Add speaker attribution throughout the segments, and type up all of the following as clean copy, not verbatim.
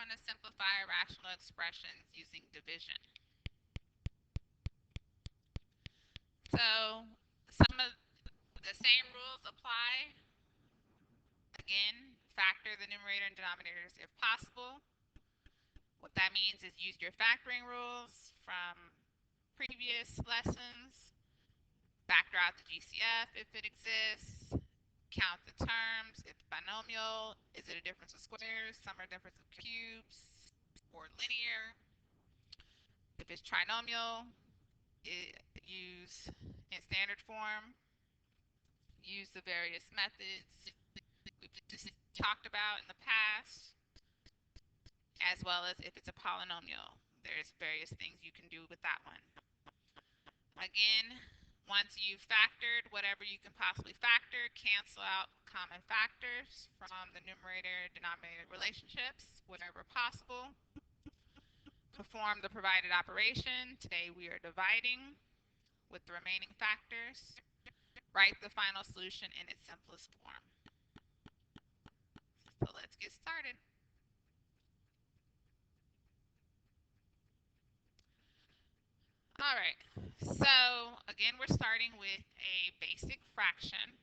Speaker 1: going to simplify rational expressions using division. So some of the same rules apply. Again, factor the numerator and denominators if possible. What that means is use your factoring rules from previous lessons. Factor out the GCF if it exists. Count the terms. If binomial, is it a difference of squares, sum or difference of cubes, or linear? If it's trinomial, use in standard form. Use the various methods we've just talked about in the past, as well as if it's a polynomial. There's various things you can do with that one. Again, once you've factored whatever you can possibly factor, cancel out common factors from the numerator-denominator relationships, wherever possible. Perform the provided operation. Today we are dividing with the remaining factors. Write the final solution in its simplest form. So let's get started. All right, so again, we're starting with a basic fraction.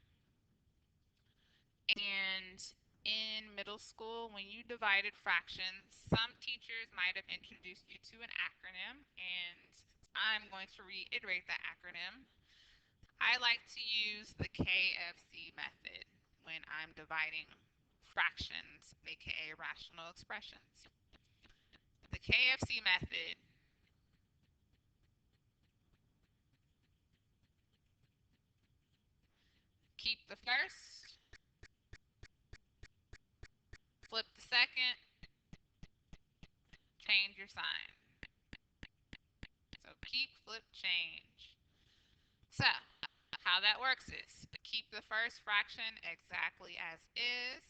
Speaker 1: And in middle school, when you divided fractions, some teachers might have introduced you to an acronym, and I'm going to reiterate that acronym. I like to use the KFC method when I'm dividing fractions, aka rational expressions. The KFC method keep the first, flip the second, change your sign. So keep, flip, change. So how that works is keep the first fraction exactly as is,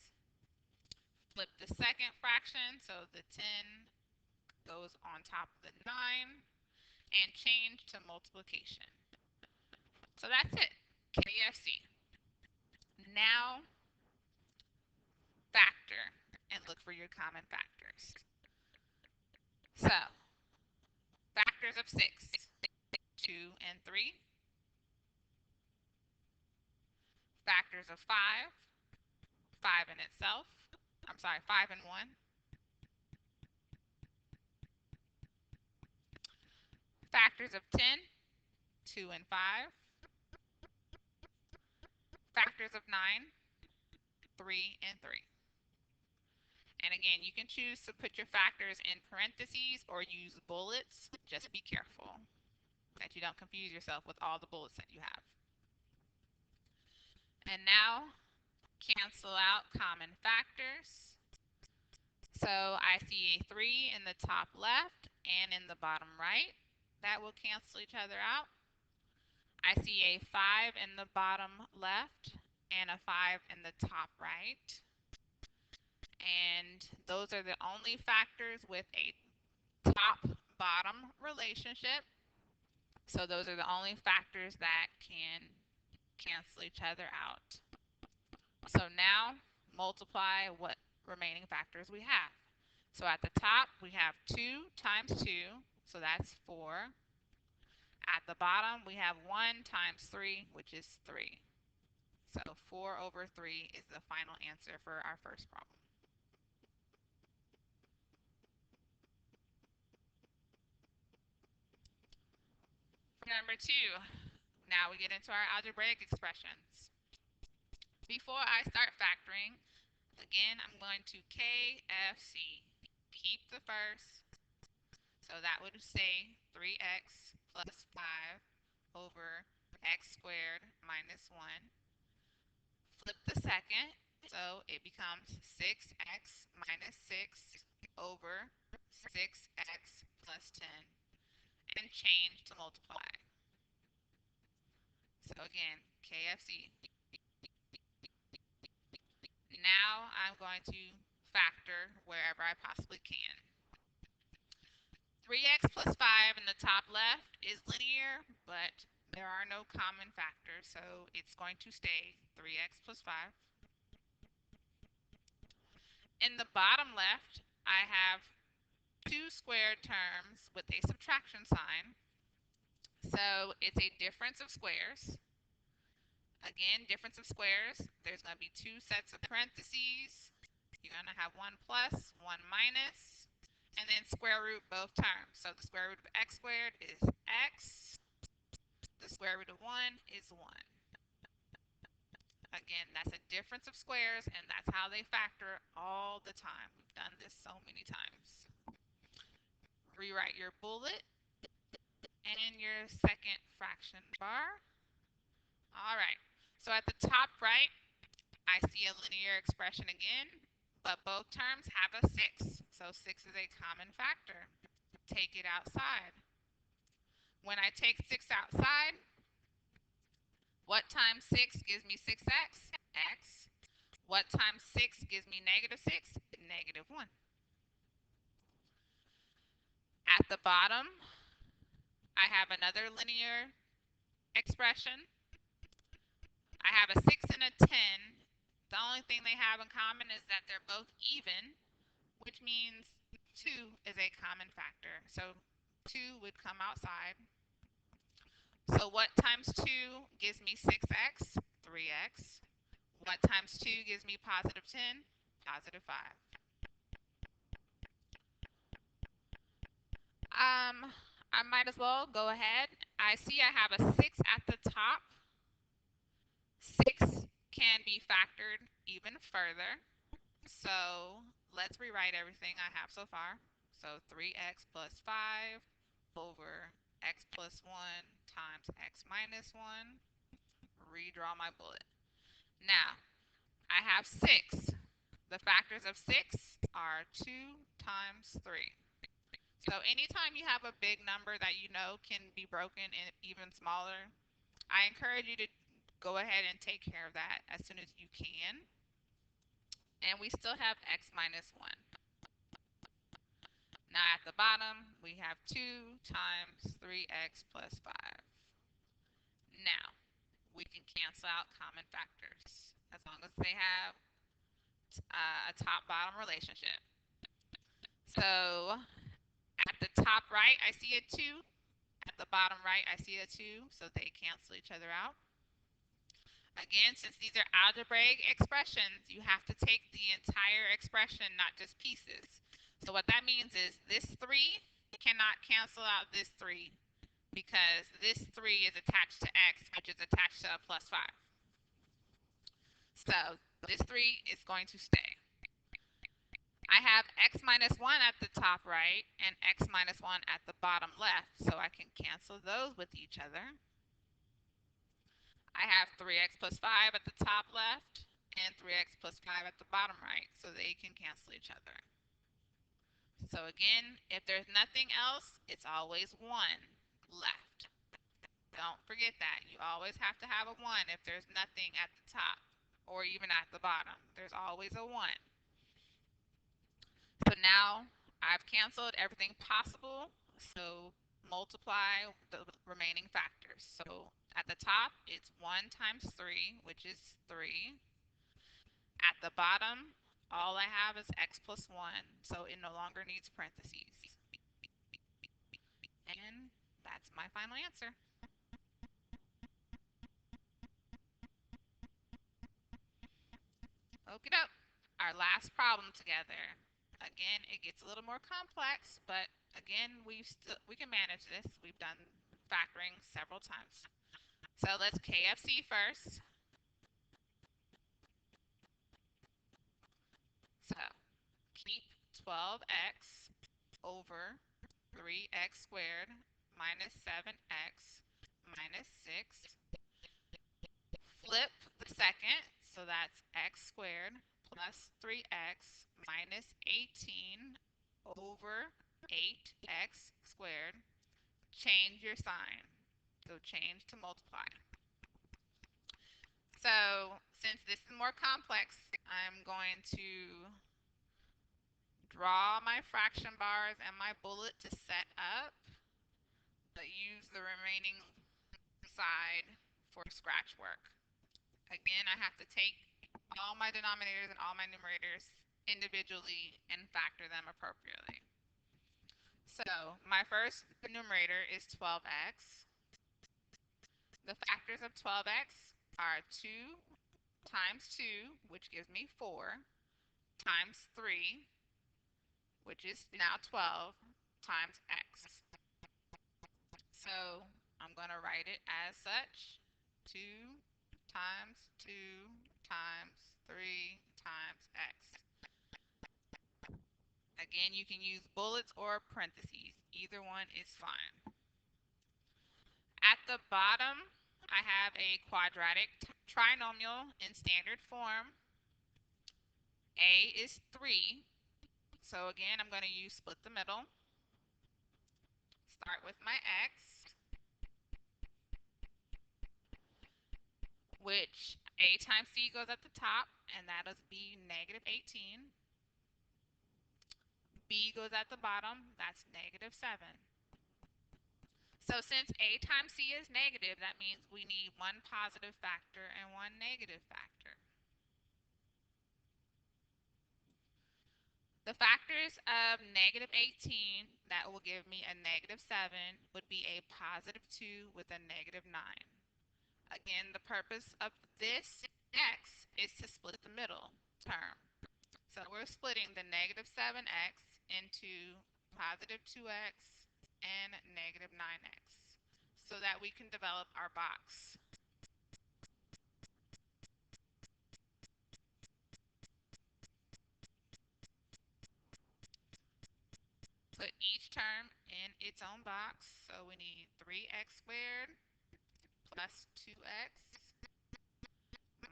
Speaker 1: flip the second fraction so the 10 goes on top of the 9, and change to multiplication. So that's it, KFC. Now factor and look for your common factors. So factors of 6, 2 and 3. Factors of 5, 5 in itself. I'm sorry, 5 and 1. Factors of 10, 2 and 5. Factors of 9, 3 and 3. And again, you can choose to put your factors in parentheses or use bullets. Just be careful that you don't confuse yourself with all the bullets that you have. And now cancel out common factors. So I see a 3 in the top left and in the bottom right. That will cancel each other out. I see a 5 in the bottom left and a 5 in the top right. And those are the only factors with a top-bottom relationship. So those are the only factors that can cancel each other out. So now multiply what remaining factors we have. So at the top we have 2 times 2, so that's 4. At the bottom we have 1 times 3, which is 3. So 4 over 3 is the final answer for our first problem. Number 2, now we get into our algebraic expressions. Before I start factoring, again, I'm going to KFC. Keep the first. So that would say 3x plus 5 over x squared minus 1. Flip the second. So it becomes 6x minus 6 over 6x plus 10. And change to multiply. So again, KFC. Now I'm going to factor wherever I possibly can. 3x plus 5 in the top left is linear, but there are no common factors, so it's going to stay 3x plus 5. In the bottom left, I have two squared terms with a subtraction sign. So it's a difference of squares. Again, difference of squares. There's going to be two sets of parentheses. You're going to have one plus, one minus, and then square root both terms. So the square root of x squared is x. The square root of 1 is 1. Again, that's a difference of squares, and that's how they factor all the time. We've done this so many times. Rewrite your bullet and your second fraction bar. All right, so at the top right, I see a linear expression again, but both terms have a 6. So 6 is a common factor. Take it outside. When I take 6 outside, what times 6 gives me 6x? X. What times 6 gives me negative 6? Negative 1. At the bottom, I have another linear expression. I have a 6 and a 10. The only thing they have in common is that they're both even, which means 2 is a common factor. So 2 would come outside. So what times 2 gives me 6x? 3x. What times 2 gives me positive 10? Positive 5. I might as well go ahead. I see I have a 6 at the top. 6 can be factored even further. So let's rewrite everything I have so far. So 3x plus 5 over x plus 1 times x minus 1. Redraw my bullet. Now, I have 6. The factors of 6 are 2 times 3. So anytime you have a big number that you know can be broken in even smaller, I encourage you to go ahead and take care of that as soon as you can. And we still have x minus 1. Now at the bottom, we have 2 times 3x plus 5. Now, we can cancel out common factors as long as they have a top-bottom relationship. So at the top right, I see a 2. At the bottom right, I see a 2, so they cancel each other out. Again, since these are algebraic expressions, you have to take the entire expression, not just pieces. So what that means is this 3 cannot cancel out this 3 because this 3 is attached to x, which is attached to a plus 5. So this 3 is going to stay. I have x minus 1 at the top right and x minus 1 at the bottom left, so I can cancel those with each other. I have 3x plus 5 at the top left and 3x plus 5 at the bottom right, so they can cancel each other. So again, if there's nothing else, it's always 1 left. Don't forget that. You always have to have a 1 if there's nothing at the top or even at the bottom. There's always a 1. So now I've canceled everything possible, so multiply the remaining factors. So at the top, it's 1 times 3, which is 3. At the bottom, all I have is x plus 1, so it no longer needs parentheses. And that's my final answer. Okie doke. Our last problem together. Again, it gets a little more complex, but again, we can manage this. We've done factoring several times. So let's KFC first. So keep 12x over 3x squared minus 7x minus 6. Flip the second, so that's x squared plus 3x minus 18 over 8x squared. Change your sign. So change to multiply. So since this is more complex, I'm going to draw my fraction bars and my bullet to set up, but use the remaining side for scratch work. Again, I have to take all my denominators and all my numerators individually and factor them appropriately. So my first numerator is 12x. The factors of 12x are 2 times 2, which gives me 4, times 3, which is now 12, times x. So I'm going to write it as such. 2 times 2 times 3 times x. Again, you can use bullets or parentheses. Either one is fine. At the bottom, I have a quadratic trinomial in standard form. A is 3. So again, I'm going to use split the middle. Start with my x, which a times c goes at the top, and that is b negative 18. B goes at the bottom, that's negative 7. So since a times c is negative, that means we need one positive factor and one negative factor. The factors of negative 18, that will give me a negative 7, would be a positive 2 with a negative 9. Again, the purpose of this x is to split the middle term. So we're splitting the negative 7x into positive 2x and negative 9x so that we can develop our box. Put each term in its own box. So we need 3x squared plus 2x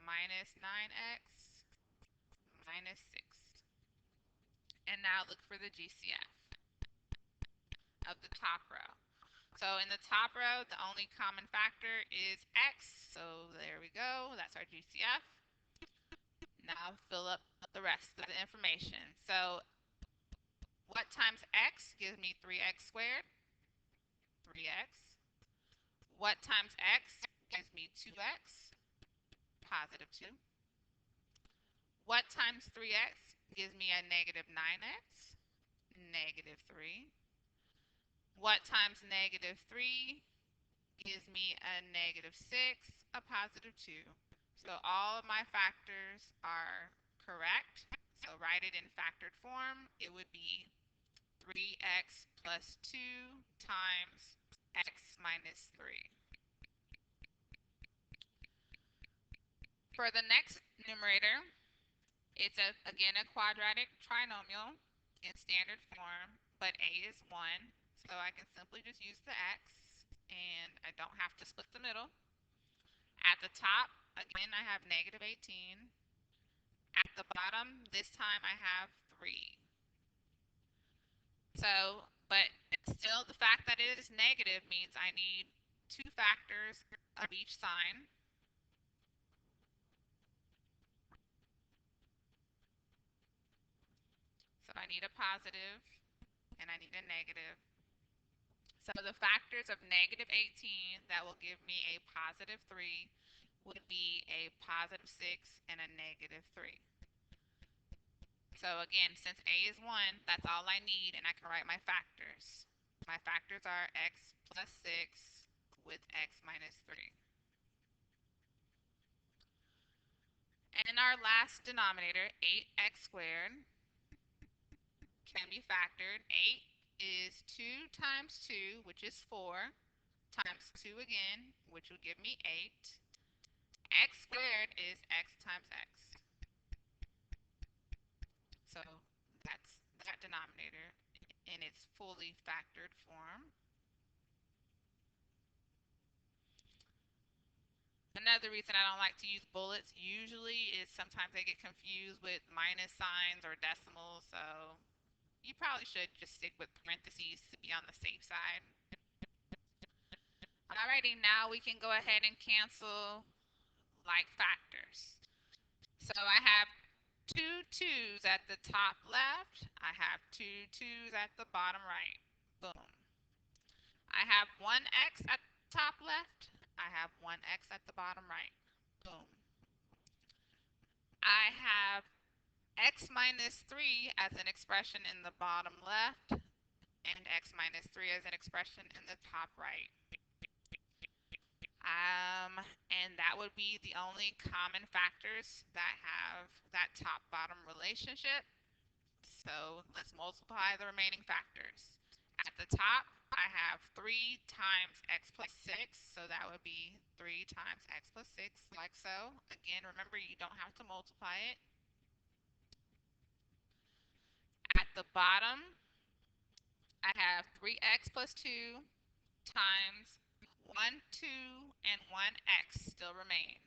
Speaker 1: minus 9x minus 6. And now look for the GCF of the top row. So in the top row, the only common factor is x. So there we go. That's our GCF. Now fill up the rest of the information. So what times x gives me 3x squared? 3x. What times x gives me 2x? Positive 2. What times 3x gives me a negative 9x? Negative 3. What times negative 3 gives me a negative 6, a positive 2. So all of my factors are correct. So write it in factored form. It would be 3x plus 2 times x minus 3. For the next numerator, it's again a quadratic trinomial in standard form, but a is 1. So I can simply just use the x, and I don't have to split the middle. At the top, again, I have negative 18. At the bottom, this time I have 3. So, but still, the fact that it is negative means I need 2 factors of each sign. So I need a positive and I need a negative. So the factors of negative 18 that will give me a positive 3 would be a positive 6 and a negative 3. So again, since a is 1, that's all I need, and I can write my factors. My factors are x plus 6 with x minus 3. And our last denominator, 8x squared, can be factored. 8 is 2 times 2, which is 4, times 2 again, which will give me 8. X squared is x times x. So that's that denominator in its fully factored form. Another reason I don't like to use bullets usually is sometimes they get confused with minus signs or decimals, so you probably should just stick with parentheses to be on the safe side. Alrighty, now we can go ahead and cancel like factors. So I have 2 2's at the top left. I have 2 2's at the bottom right. Boom. I have 1x at the top left. I have 1x at the bottom right. Boom. I have x minus 3 as an expression in the bottom left, and x minus 3 as an expression in the top right. And that would be the only common factors that have that top-bottom relationship. So let's multiply the remaining factors. At the top, I have 3 times x plus 6, so that would be 3 times x plus 6, like so. Again, remember, you don't have to multiply it. At the bottom, I have 3x plus 2 times 1, 2, and 1x still remain.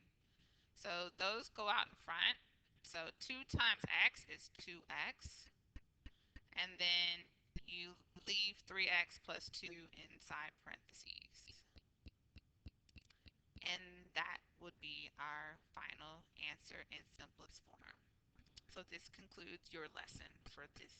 Speaker 1: So those go out in front. So 2 times x is 2x. And then you leave 3x plus 2 inside parentheses. And that would be our final answer in simplest form. So this concludes your lesson for this